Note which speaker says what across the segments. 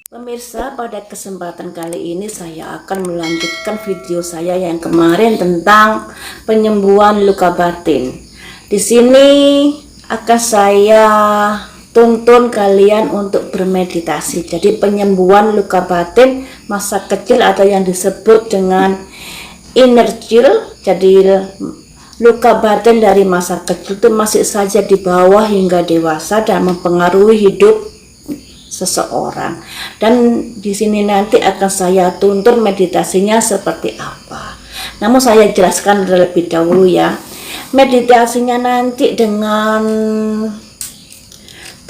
Speaker 1: Pemirsa, pada kesempatan kali ini saya akan melanjutkan video saya yang kemarin tentang penyembuhan luka batin. Di sini akan saya tuntun kalian untuk bermeditasi. Jadi penyembuhan luka batin masa kecil atau yang disebut dengan inner child. Jadi luka batin dari masa kecil itu masih saja di bawah hingga dewasa dan mempengaruhi hidup seseorang. Dan di sini nanti akan saya tuntun meditasinya seperti apa. Namun saya jelaskan terlebih dahulu ya. Meditasinya nanti dengan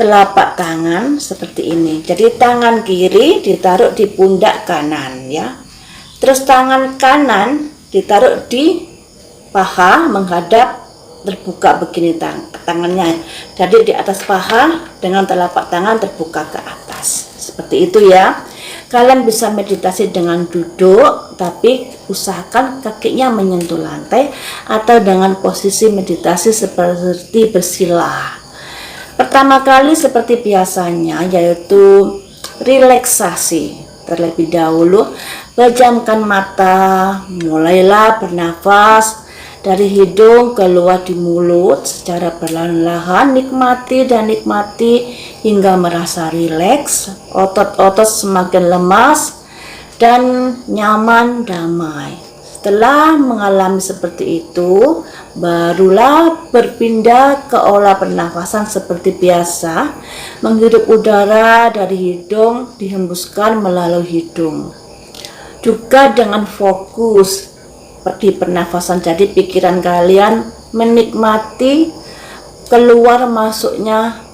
Speaker 1: telapak tangan seperti ini. Jadi tangan kiri ditaruh di pundak kanan ya. Terus tangan kanan ditaruh di paha menghadap terbuka begini tangannya. Jadi di atas paha dengan telapak tangan terbuka ke atas. Seperti itu ya. Kalian bisa meditasi dengan duduk, tapi usahakan kakinya menyentuh lantai atau dengan posisi meditasi seperti bersila. Pertama kali seperti biasanya yaitu relaksasi. Terlebih dahulu pejamkan mata, mulailah bernafas dari hidung keluar di mulut secara perlahan-lahan, nikmati hingga merasa rileks, otot-otot semakin lemas dan nyaman, damai. Setelah mengalami seperti itu, barulah berpindah ke olah pernafasan seperti biasa, menghirup udara dari hidung dihembuskan melalui hidung. Juga dengan fokus di pernafasan, jadi pikiran kalian menikmati keluar masuknya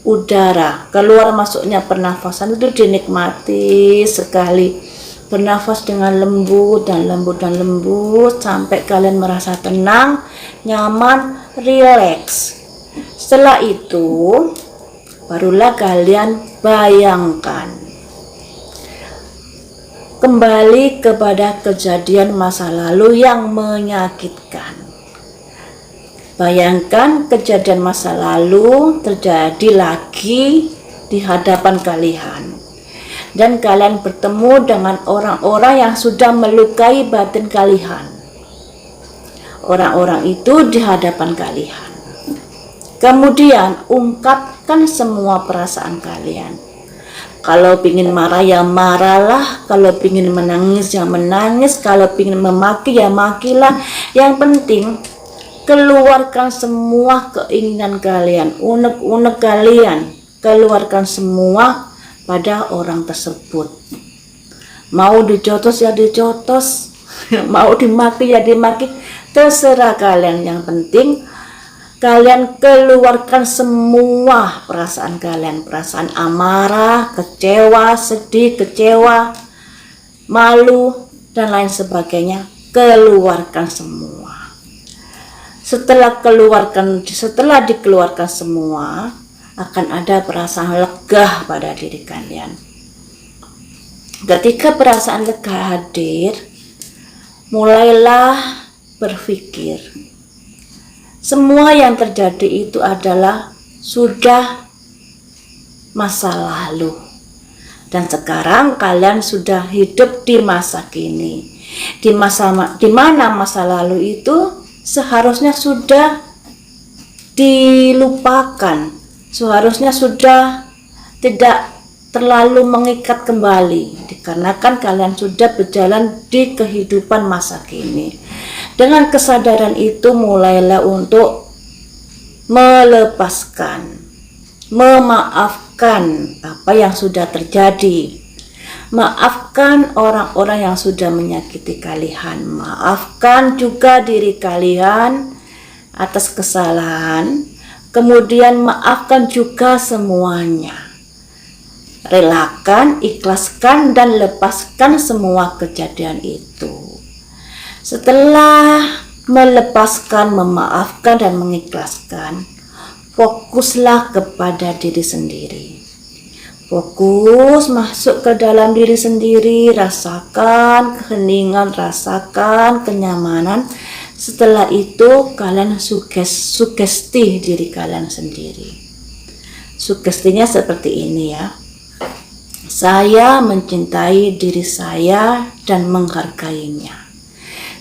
Speaker 1: udara, keluar masuknya pernafasan itu dinikmati sekali. Bernafas dengan lembut sampai kalian merasa tenang, nyaman, rileks. Setelah itu barulah kalian bayangkan kembali kepada kejadian masa lalu yang menyakitkan. Bayangkan kejadian masa lalu terjadi lagi di hadapan kalian. Dan kalian bertemu dengan orang-orang yang sudah melukai batin kalian. Orang-orang itu di hadapan kalian. Kemudian ungkapkan semua perasaan kalian. Kalau ingin marah ya marahlah, kalau ingin menangis ya menangis, kalau ingin memaki ya makilah. Yang penting keluarkan semua keinginan kalian, unek-unek kalian, keluarkan semua pada orang tersebut. Mau dijotos ya dijotos, mau dimaki ya dimaki, terserah kalian. Yang penting kalian keluarkan semua perasaan kalian, perasaan amarah, kecewa, sedih, kecewa, malu, dan lain sebagainya. Keluarkan semua. Setelah dikeluarkan semua, akan ada perasaan lega pada diri kalian. Ketika perasaan lega hadir, mulailah berpikir. Semua yang terjadi itu adalah sudah masa lalu. Dan sekarang kalian sudah hidup di masa kini. Di mana masa lalu itu seharusnya sudah dilupakan. Seharusnya sudah tidak terlalu mengikat kembali. Dikarenakan kalian sudah berjalan di kehidupan masa kini. Dengan kesadaran itu mulailah untuk melepaskan, memaafkan apa yang sudah terjadi. Maafkan orang-orang yang sudah menyakiti kalian. Maafkan juga diri kalian atas kesalahan. Kemudian maafkan juga semuanya. Relakan, ikhlaskan, dan lepaskan semua kejadian itu. Setelah melepaskan, memaafkan, dan mengikhlaskan, fokuslah kepada diri sendiri. Fokus masuk ke dalam diri sendiri, rasakan keheningan, rasakan kenyamanan. Setelah itu kalian sugesti diri kalian sendiri. Sugestinya seperti ini ya. Saya mencintai diri saya dan menghargainya.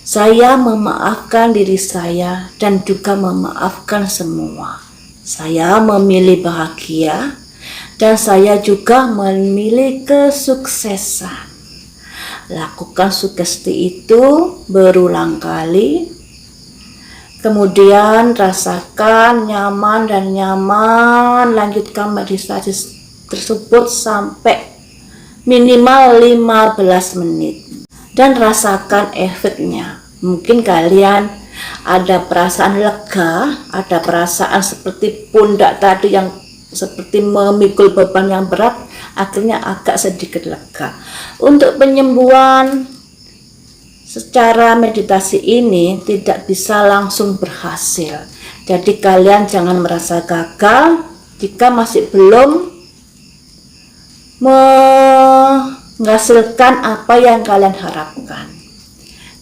Speaker 1: Saya memaafkan diri saya dan juga memaafkan semua. Saya memilih bahagia dan saya juga memilih kesuksesan. Lakukan sugesti itu berulang kali. Kemudian rasakan nyaman dan nyaman. Lanjutkan meditasi tersebut sampai minimal 15 menit. Dan rasakan efeknya. Mungkin kalian ada perasaan lega, ada perasaan seperti pundak tadi yang seperti memikul beban yang berat, akhirnya agak sedikit lega. Untuk penyembuhan secara meditasi ini tidak bisa langsung berhasil. Jadi kalian jangan merasa gagal jika masih belum menghasilkan apa yang kalian harapkan.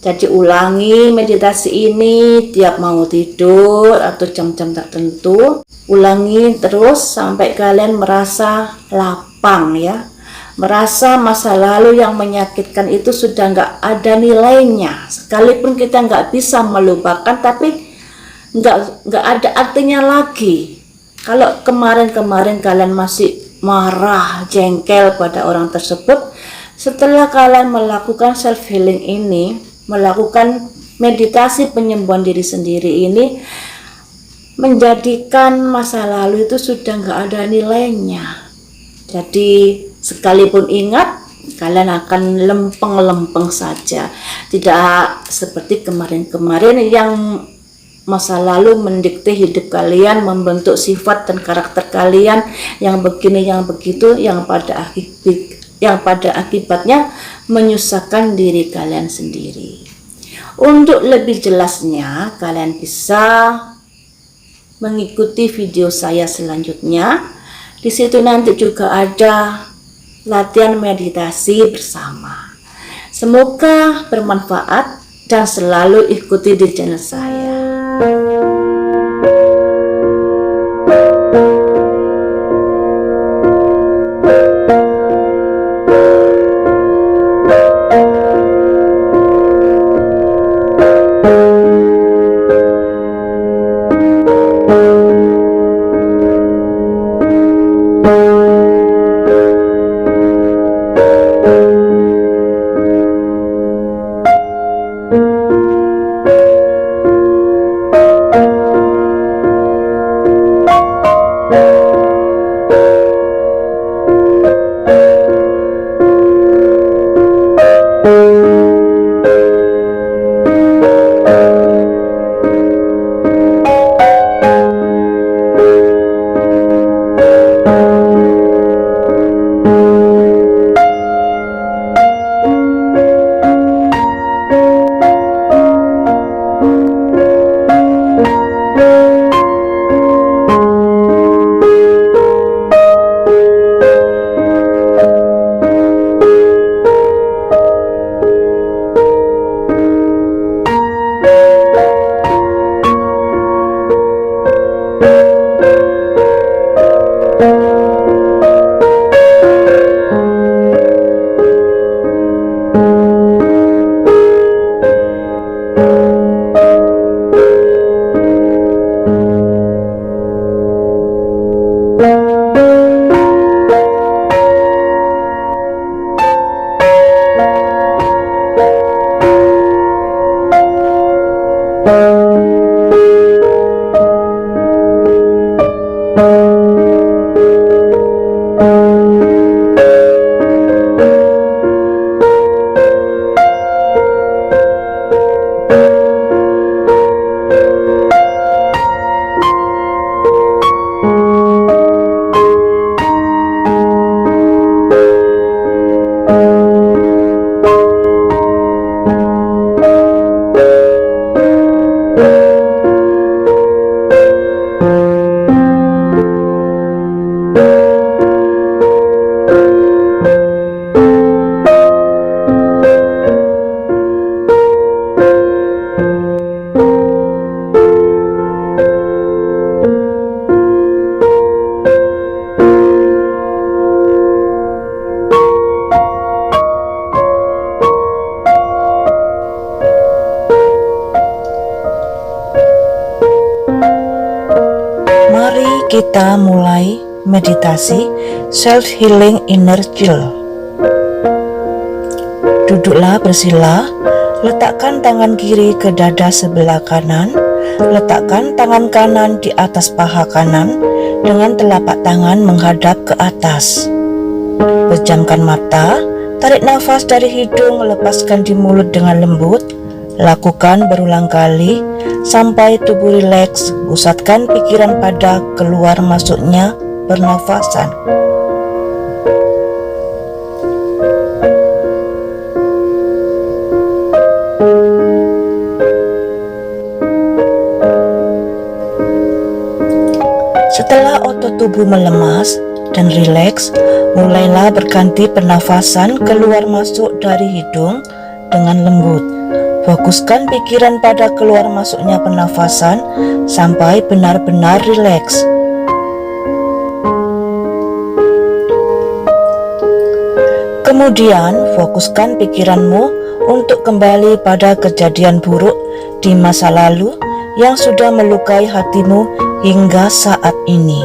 Speaker 1: Jadi ulangi meditasi ini tiap mau tidur atau jam-jam tertentu. Ulangi terus sampai kalian merasa lapang ya. Merasa masa lalu yang menyakitkan itu sudah nggak ada nilainya. Sekalipun kita nggak bisa melupakan, tapi nggak ada artinya lagi. Kalau kemarin-kemarin kalian masih marah, jengkel pada orang tersebut, setelah kalian melakukan self healing ini, melakukan meditasi penyembuhan diri sendiri ini, menjadikan masa lalu itu sudah nggak ada nilainya. Jadi sekalipun ingat, kalian akan lempeng-lempeng saja. Tidak seperti kemarin-kemarin yang masa lalu mendikte hidup kalian, membentuk sifat dan karakter kalian yang begini, yang begitu, yang pada akibatnya menyusahkan diri kalian sendiri. Untuk lebih jelasnya, kalian bisa mengikuti video saya selanjutnya. Di situ nanti juga ada latihan meditasi bersama. Semoga bermanfaat dan selalu ikuti di channel saya.
Speaker 2: kita mulai meditasi self-healing inner child. Duduklah bersila, letakkan tangan kiri ke dada sebelah kanan, letakkan tangan kanan di atas paha kanan dengan telapak tangan menghadap ke atas. Pejamkan mata, tarik nafas dari hidung, lepaskan di mulut dengan lembut. Lakukan berulang kali sampai tubuh rileks. Pusatkan pikiran pada keluar masuknya pernafasan. Setelah otot tubuh melemas dan rileks, mulailah berganti pernafasan keluar masuk dari hidung dengan lembut. Fokuskan pikiran pada keluar masuknya pernafasan sampai benar-benar rileks. Kemudian fokuskan pikiranmu untuk kembali pada kejadian buruk di masa lalu yang sudah melukai hatimu hingga saat ini.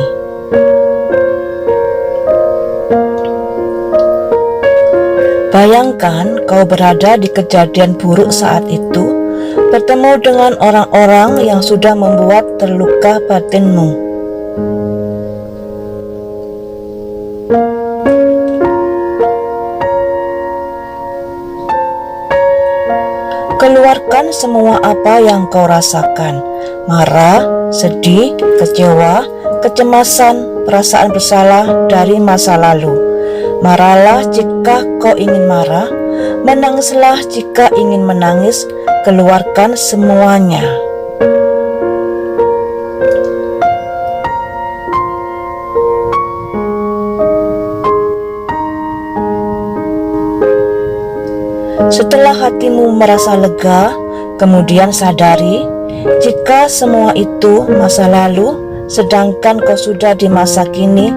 Speaker 2: Bayangkan kau berada di kejadian buruk saat itu, bertemu dengan orang-orang yang sudah membuat terluka batinmu. Keluarkan semua apa yang kau rasakan, marah, sedih, kecewa, kecemasan, perasaan bersalah dari masa lalu. Marahlah jika kau ingin marah, menangislah jika ingin menangis, keluarkan semuanya. Setelah hatimu merasa lega, kemudian sadari jika semua itu masa lalu, sedangkan kau sudah di masa kini.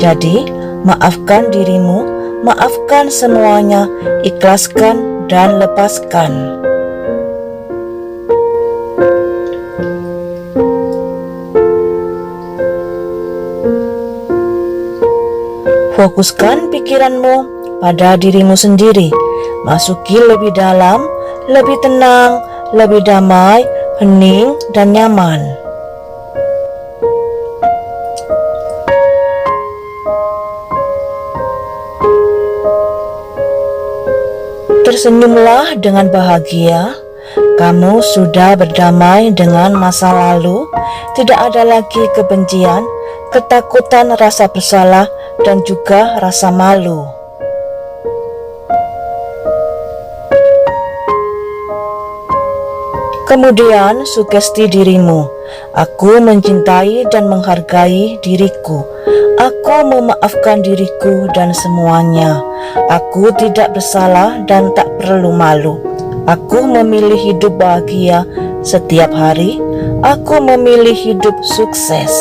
Speaker 2: Jadi, maafkan dirimu, maafkan semuanya, ikhlaskan dan lepaskan. Fokuskan pikiranmu pada dirimu sendiri. Masuki lebih dalam, lebih tenang, lebih damai, hening, dan nyaman. Tersenyumlah dengan bahagia. Kamu sudah berdamai dengan masa lalu. Tidak ada lagi kebencian, ketakutan, rasa bersalah, dan juga rasa malu. Kemudian sugesti dirimu, aku mencintai dan menghargai diriku. Aku memaafkan diriku dan semuanya. Aku tidak bersalah dan tak perlu malu. Aku memilih hidup bahagia setiap hari. Aku memilih hidup sukses.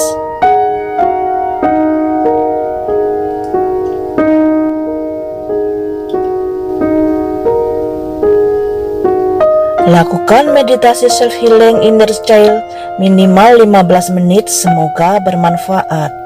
Speaker 2: Lakukan meditasi self-healing inner child minimal 15 menit, semoga bermanfaat.